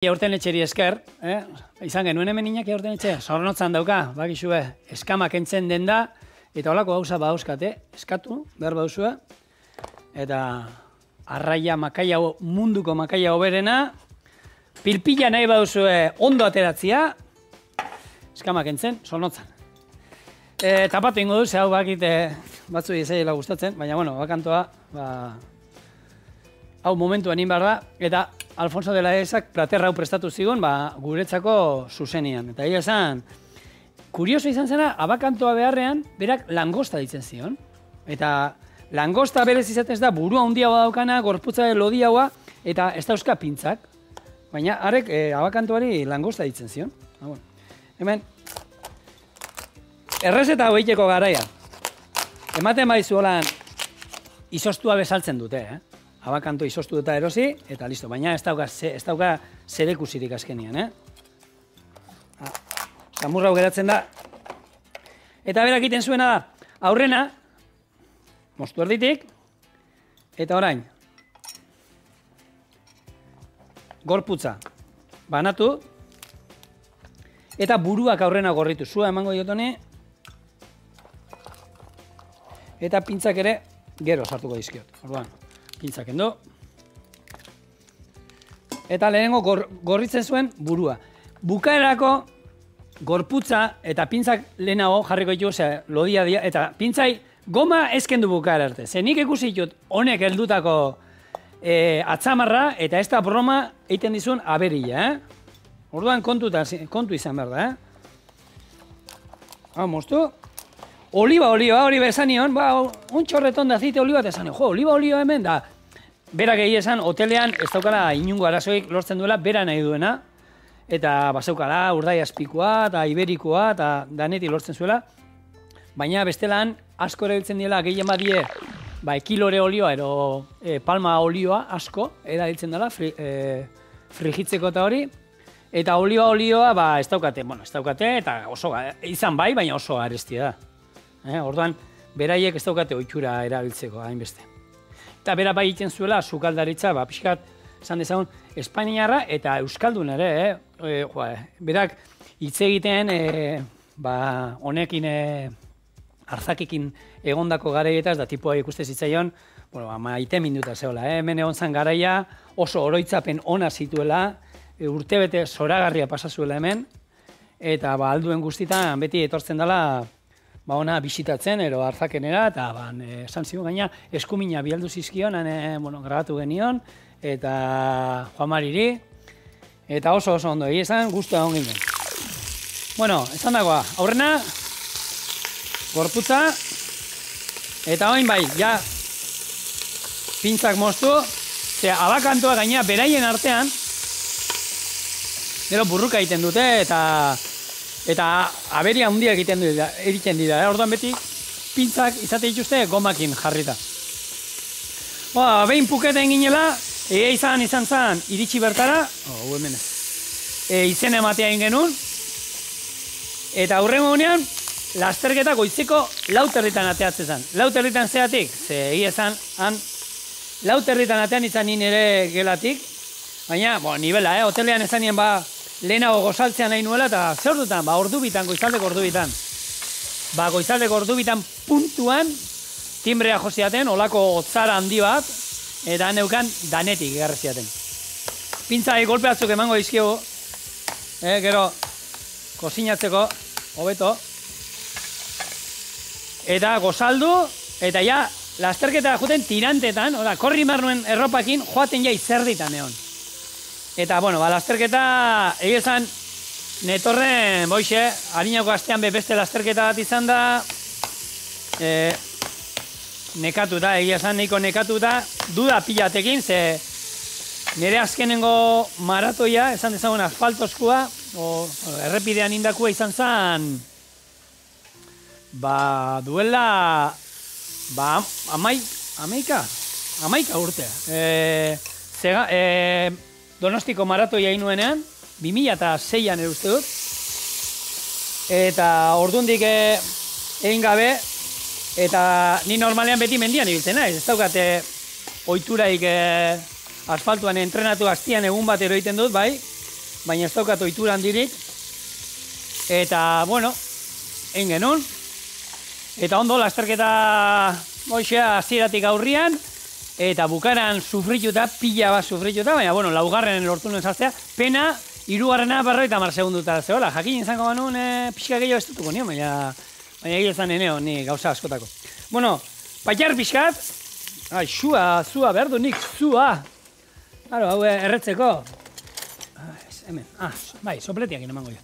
Aurten etxeri esker, izan genuen hemen Iñaki aurten etxe, Zornotzan dauka, bakizue, eskamak entzen den da, eta holako gauza bauzkate, eskatu, behar bauzue, eta arraia makaia, munduko makaia oberena, pilpila nahi bauzue ondo ateratzia, eskamak entzen, Zornotzan. Tapatu ingo duz, hau bakit batzu izaiela gustatzen, baina, bueno, bakantoa, hau momentuan behar da, eta Alfonso de la Esak platerra hau prestatu zigun, guretzako zuzenian. Eta esan, kurioso izan zena, abakantoa beharrean, berak langosta ditzen zion. Eta langosta berez izatez da, burua handia daukana, gorputza lodiagoa, eta ez dauzka pintzak. Baina, arek abakantoari langosta ditzen zion. Hemen, errezeta hoiteko garaia. Ematen baizu holan, izostua bezaltzen dute, Abakanto izostu eta erosi, eta listo. Baina ez dauka zerekusirik azkenian, Samurra hau geratzen da. Eta berak egiten zuena da, aurrena, moztu erditik, eta orain, gorputza, banatu, eta buruak aurrena gorritu. Zua emango diotone, eta pintzak ere gero sartuko dizkiot. Orduan, pintzak endo. Eta lehenengo gorritzen zuen burua. Bukaerako gorputza eta pintzak lehenago jarriko ditu, lodia dira, eta pintzai goma ezkendu bukaera arte. Ze nik ikusi ditut honek heldutako atzamarra, eta ez da broma egiten dizun aberila, Orduan kontu izan behar da, Hau, moztu. Oliba esan nion, un txorreton de aceite oliba, eta esan, oliba hemen da. Berak egi esan, hotelean ez daukala inungo arazoik lortzen duela, bera nahi duena, eta bazeukala urdai azpikoa, eta iberikoa, eta daneti lortzen zuela. Baina bestelan, asko erabiltzen diela, gehien badie, ekilore olioa, ero palma olioa asko, erabiltzen dela, frigitzeko eta hori. Eta oliba olioa, ez daukate, eta oso, izan bai, baina oso arestia da. Orduan, beraiek ez daukate ohitura erabiltzeko hainbeste. Eta bera bai egiten zuela, sukaldaritza, pixkat, esan dezagun, Espainiarra eta Euskaldun ere, berak hitz egiten, honekin, arzakekin egondako garaietaz, da tipua ikuste zitzaion, maite minduta zehola, hemen egon zan garaia, oso oroitzapen ona zituela, urtebete zoragarria pasazuela hemen, eta alduen guztitan beti etortzen dela, ona bisitatzen, ero hartzakenera, eta esan zigun gaina, eskumina bialdu zizkion, grabatu genion, eta Juan Mariri, eta oso ondo egizan, guztua egon ginen. Esan dagoa, aurrena, gorputza, eta hain bai, pintzak moztu, abakantoa gaina, beraien artean, gero burruka egiten dute, eta aberia handiak egiten dira, orduan beti pintzak izate dituzte gomakin jarrita. Behin puketen ginela, izan zan, iritsi bertara, izen ematea genuen, eta aurrengo honean, lasterketa goizeko 4:00 ateatzen zen. 4:00 zeatik, egia esan, lauterritan atean izan nire gelatik, baina, nivela, hotelean ezan nien, lehenago gozaltzean nahi nuela, eta zer dutan, ordubitan, goizaldeko ordubitan. Goizaldeko ordubitan puntuan, timbrea josiaten, olako otzara handi bat, eta neukan danetik egarreziaten. Pintzai golpe batzuk emango dizkigu, gero, kozinatzeko, hobeto. Eta gozaldu, eta lasterketa juten tirantetan, korri marnuen erropakin, joaten izerditan egon. Eta, lasterketa, egizan, netorren, harinako astean beste lasterketa bat izan da, nekatuta, egizan, nahiko nekatuta, duda pilatekin, ze nire azkenengo maratoia, esan dezagun asfaltoskua, errepidean indakua izan zen, duela, amaika urtea. Donostiko maratoia inuenean, 2006an uste dut, eta ordundik egin gabe, eta ni normalean beti mendian ibiltzen naiz, ez daukate ohituraik asfaltuan entrenatu hastian egun batero egiten dut, bai, baina ez daukat ohitura handirik. Eta, bueno, egin genuen. Eta ondo, lasterketa goizea hasieratik aurrian, eta bukaran sufrituta, pila bat sufrituta, baina, bueno, laugarren lortu nuen sartzea, pena, hirugarrena 50 segundutara zegoela. Jakin izango banuen pixka gehiago ez dutuko nion, baina egia zan eneo, ni gauza askotako. Bueno, patxar pixkat, ai, zua behar du nik, zua. Claro, hau erretzeko. Hemen, bai, sopletiak emango jo.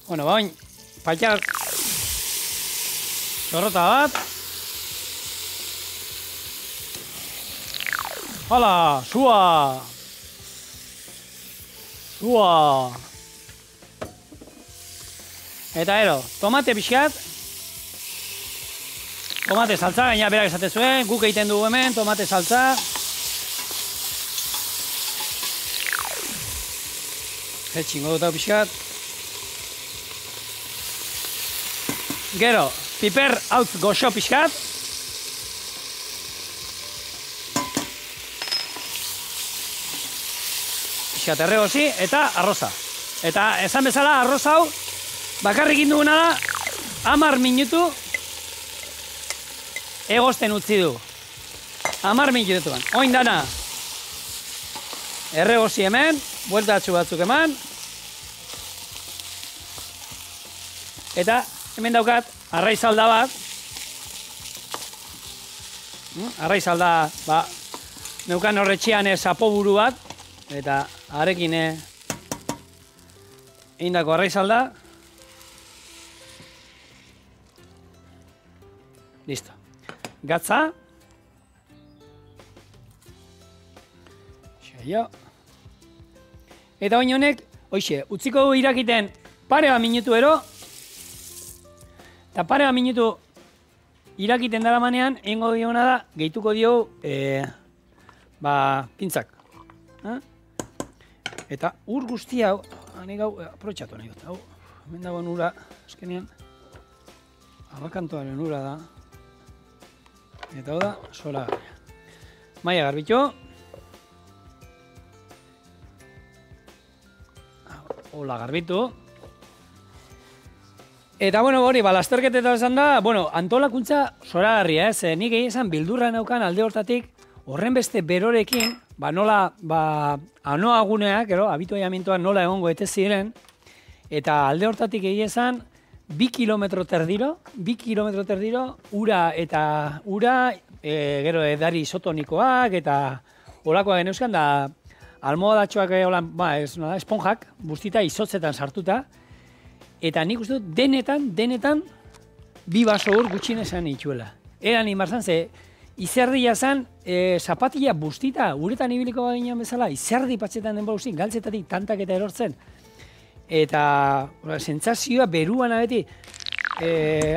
Bueno, bain, patxar zorrota bat. Hala, zua. Zua. Eta ero, tomate pixkat. Tomate saltza, gaina berak esate zuen, guk egiten dugu hemen, tomate saltza. Jetxingo dut hau pixkat. Gero, piper hautz goxo pixkat. Pixkat erregozi eta arroza. Eta esan bezala arroza hau, bakarrik induguna da, 10 minutu egosten utzi du. 10 minutuan. Oin dana, erregozi hemen, bueltatxu batzuk eman. Eta hemen daukat, arraizalda bat. Arraizalda, neukan horretxean zapoburu bat. Eta arekin egindako arraizalda. Listo. Gatza. Xaio. Eta oin honek, hoxe, utziko du irakiten pare bat minutu ero. Eta pare bat minutu irakiten dara manean, egingo diona da, gehituko dio, pintzak. Eta ur guzti hau, nik hau, aprotxatu nahi dut, hau, hemen dagoen ura, azkenean, abakantoaren ura da. Eta hau da, sola garria. Maia garbitu. Hola garbitu. Eta, bueno, hori, lasterketa esan da, bueno, antolakuntza zoragarria, ez? Nik egin esan bildurra neukan alde hortatik, horren beste berorekin, nola, anoaguneak, abituaiamentoan nola egongo ete ziren, eta alde hortatik egin esan, 2 kilometro terdiro, ura eta ura, gero edari isotonikoak, eta olakoak geneuzkan, da almohadatxoak, esponjak, bustita izotzetan sartuta, eta nik uste dut denetan, 2 baso ur gutxin esan itxuela. Eran inbarzan, ze izerdia zen, zapatilla bustita, uretan ibiliko baginan bezala, izerdi patxetan denbora guzti, galtzetatik tantak eta erortzen. Eta sentsazioa beruan abeti,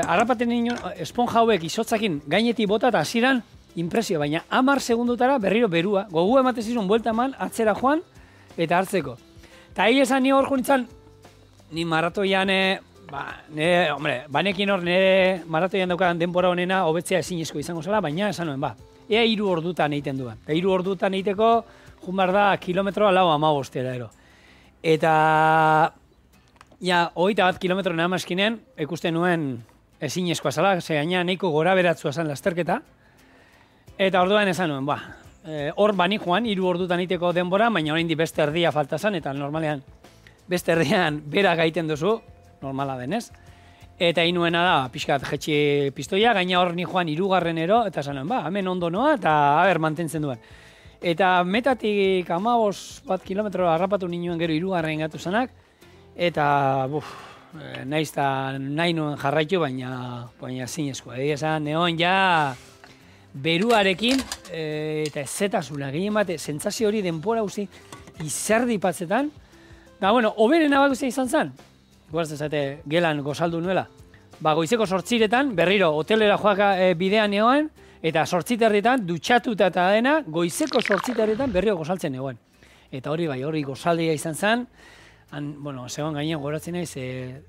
harrapaten nion, esponja hauek izotzakin gainetik bota eta hasieran impresio, baina 10 segundutara berriro berua, gogu ematen zizun buelta eman, atzera joan eta hartzeko. Eta hile esan ni hor junitzen, ni maratoian, banekin hor nire maratoian daukadan denbora honena hobetzea ezinezko izango zela, baina esan nuen, ea 3 ordutan egiten duen. Eta 3 ordutan egiteko, junbar da, kilometroa 4-15 ero. Eta, ja, 21 kilometro nahamaskinen, ikusten nuen ezinezkoa zela, ze gaina nahiko gora beratzua zen lasterketa. Eta orduan esan nuen, hor bani joan, 3 ordutan egiteko denbora, baina oraindik beste erdia falta zen, eta normalean beste erdian bera gaiten duzu, normala denez. Eta inuena da, pixkat jetxi pistoia, gaina hor ni joan 3. ero, eta esan nuen, hemen ondo noa, eta haber mantentzen duen. Eta metatik 15 kilometro harrapatu ninuen gero 3. gatu zenak, eta nahi nuen jarraitu, baina zinezkoa. Esan, neon ja beruarekin, eta ezetazula, gehien bate, sentsazio hori denbora guzi izerdi patzetan. Eta, bueno, oberena bat guztia izan zen, guazen zate gelan gozaldu nuela. Goizeko 8 berriro hotelera joaka bidean neoen, eta 8 dutxatuta eta dena, goizeko 8 berriro gozaltzen negoen. Eta hori hori gozaldia izan zen, segon gainean goratzen naiz,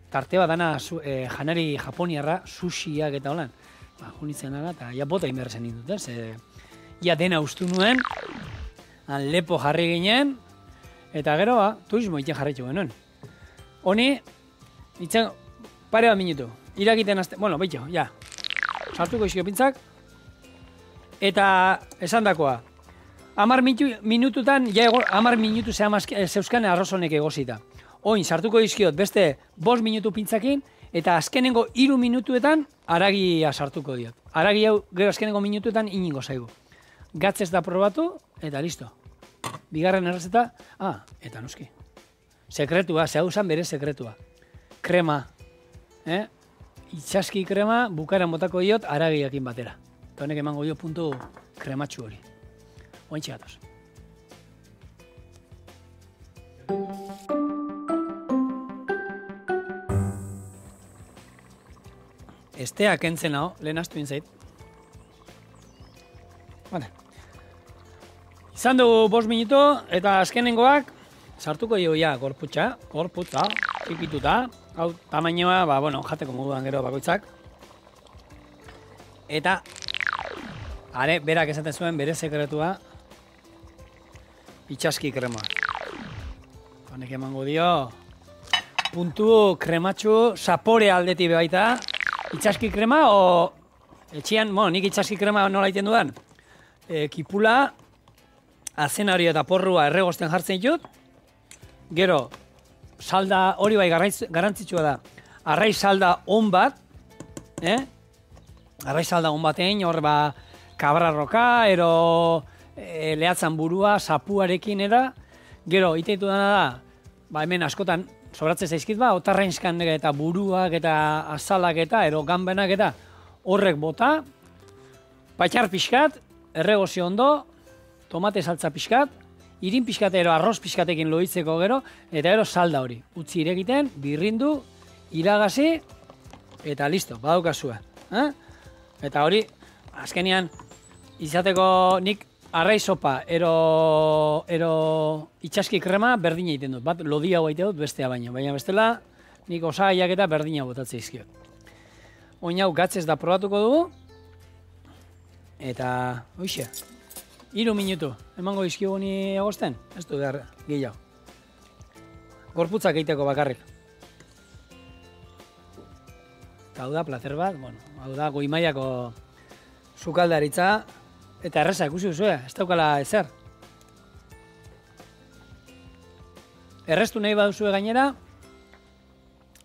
tarte bat dana janari japoniarra, sushiak eta holan. Junitzen ara, eta ja bota inberzen nindut, ja dena ustu nuen, lepo jarri ginen, Eta gero, turismo iten jarraitu genuen. Honi, itzen, pare bat minutu. Irakiten azte, bueno, behitxo, ja. Sartuko izkio pintzak. Eta esan dakoa. 10 minututan, ja 10 minutu zeuzkan arrozonek egozita. Oin, sartuko izkiot beste 5 minutu pintzakin, eta azkenengo 3 minutuetan haragia sartuko diot. Haragi hau gero azkenengo minutuetan iningo zaigu. Gatzez da probatu, eta listo. Bigarren errezeta, eta noski. Sekretua, ze hau zan bere sekretua. Krema, itxaski krema, bukaeran botako diot haragiakin batera. Eta honek emango dio puntu krematxu hori. Ointxe gatoz. Estea kentzen hau, lehen astu inzait. Vale. Izan dugu 5 minutu, eta azkenengoak, sartuko jo ja, gorputza, txikituta. Hau, tamainoa, jateko moduan gero bakoitzak. Eta, berak esaten zuen, bere sekretua, itxaski krema. Honek emango dio, puntu krematxu, sapore aldeti baita. Itxaski krema, etxian, nik itxaski krema nola iten dudan. Kipula, azena hori eta porrua erregosten jartzen ditut. Gero, salda hori bai garrantzitsua da. Arraiz salda on bat, arraiz salda on batein, hor kabrarroka, ero lehatzan burua, sapuarekin era. Gero, iteitu dana da, hemen askotan, sobratzen zaizkit otarrainskan eta buruak eta azalak eta ero ganbenak eta horrek bota, patxar pixkat, erregozi ondo, tomate saltza pixkat, irin pixkat ero arroz pixkatekin loitzeko gero, eta ero salda hori. Utzi irekiten, birrindu, iragazi, eta listo, badaukazua. Eta hori, azkenian, izateko nik arrai sopa, ero itxaski krema berdina egiten dut. Bat lodia hau egiten dut bestea baino. Baina bestela, nik osagaiak eta berdina botatzea izkiot. Oin hau gatzez da probatuko dugu. Eta, hoxe, 3 minutu. Emango izkio ni agosten? Ez du behar gehiago. Gorputzak egiteko bakarrik. Eta hau da, placer bat, hau da, Goi-Mailako sukaldaritza. Eta erreza, ikusi duzu, ez daukala ezer. Errestu nahi baduzue gainera,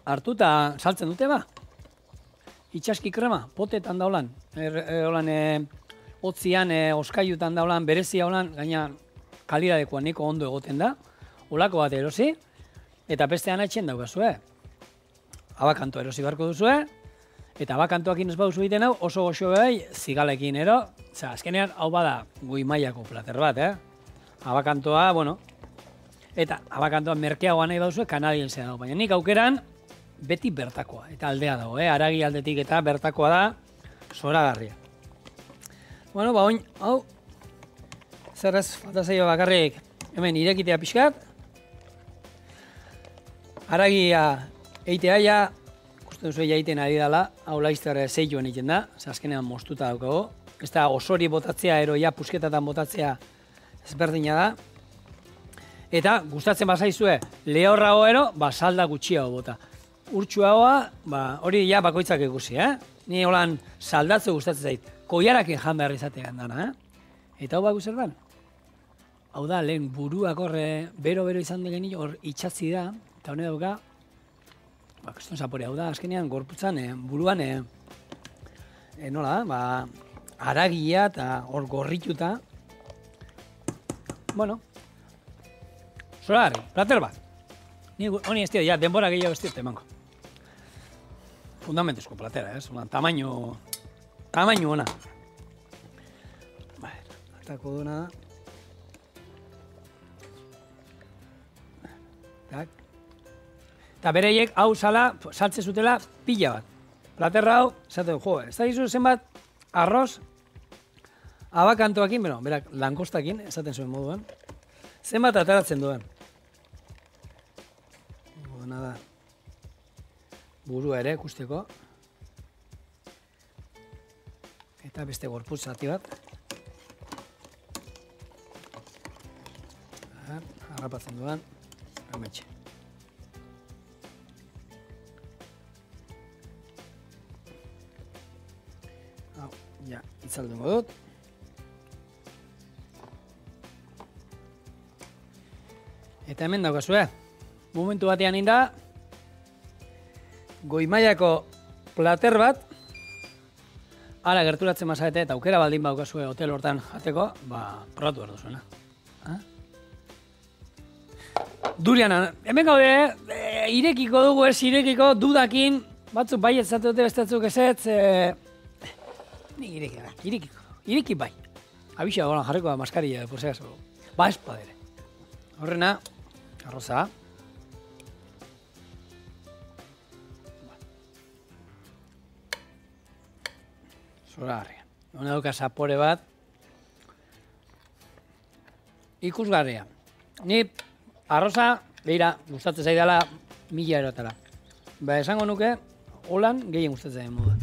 hartu eta saltzen dute Itxaski krema, potetan daulan. Otzian, oskaiutan daulan, berezia daulan, gaina kalidadekoa niko ondo egoten da. Olako bat erosi, eta bestean etxen daukazue. Abakanto erosi beharko duzue, eta abakantoakin ez baduzu egiten hau, oso goxo bebai, zigalekin ero. Azkenean, hau bada Goi-Mailako plater bat, Abakantoa, eta abakantoa merkeagoa nahi baduzu, kanadiense dago. Baina nik aukeran, beti bertakoa, eta aldea dago, Haragi aldetik eta bertakoa da, zoragarria. Oin, hau, zerrez, falta zaio bakarrik, hemen irekitea pixkat. Haragia eitea ja, ikusten duzu egiten ari dela, hau laizter zeioen egiten da, azkenean moztuta daukago. Ez da osori botatzea, ero ja pusketatan botatzea ezberdina da. Eta gustatzen bazaizue lehorrago ero, salda gutxiago bota. Urtsuagoa, hori ja bakoitzak ikusi, Ni holan saldatze gustatzen zait. Koiarakin jan behar izatean dana, Eta hau baku zer dan? Hau da, lehen buruak horre bero-bero izan degen hor itxatzi da, eta hone dauka, kriston zapore, hau da, azkenean gorputzan, buruan, nola, haragia eta hor gorrituta. Zoragarri, plater bat. Ni honi ez dira, denbora gehiago ez dira emango. Fundamentuzko platera, tamaino ona. Atako duena da. Eta bereiek hau saltze zutela pila bat. Platerra hau, esate du, ez da gizu zenbat arroz, abakantoakin, berak lankostakin, esaten zuen moduan, zenbat ateratzen duen. Da, burua ere, ikusteko. Eta beste gorputz zati bat. harrapatzen duan, ametxe. Hau, ja, itzaldungo dut. Eta hemen daukazue, momentu batean inda, goimaiako plater bat, ara gerturatzen mazarete eta aukera baldin baukazue hotel hortan jateko, probatu behar duzuena. Durian, hemen gaude, irekiko dugu ez irekiko, dudakin, batzuk bai ez zatu dute bestatzuk ezetz, nik ireki bai. Abixia golan jarriko da maskarilla, por si acaso. Ba, espadere. Horrena, arroza. Zoragarria. Hona duka zapore bat. Ikusgarria. Ni arroza, behira, gustatzen zaidala 1000 eurotara. Ba, esango nuke, holan gehien gustatzen zaiden moduan.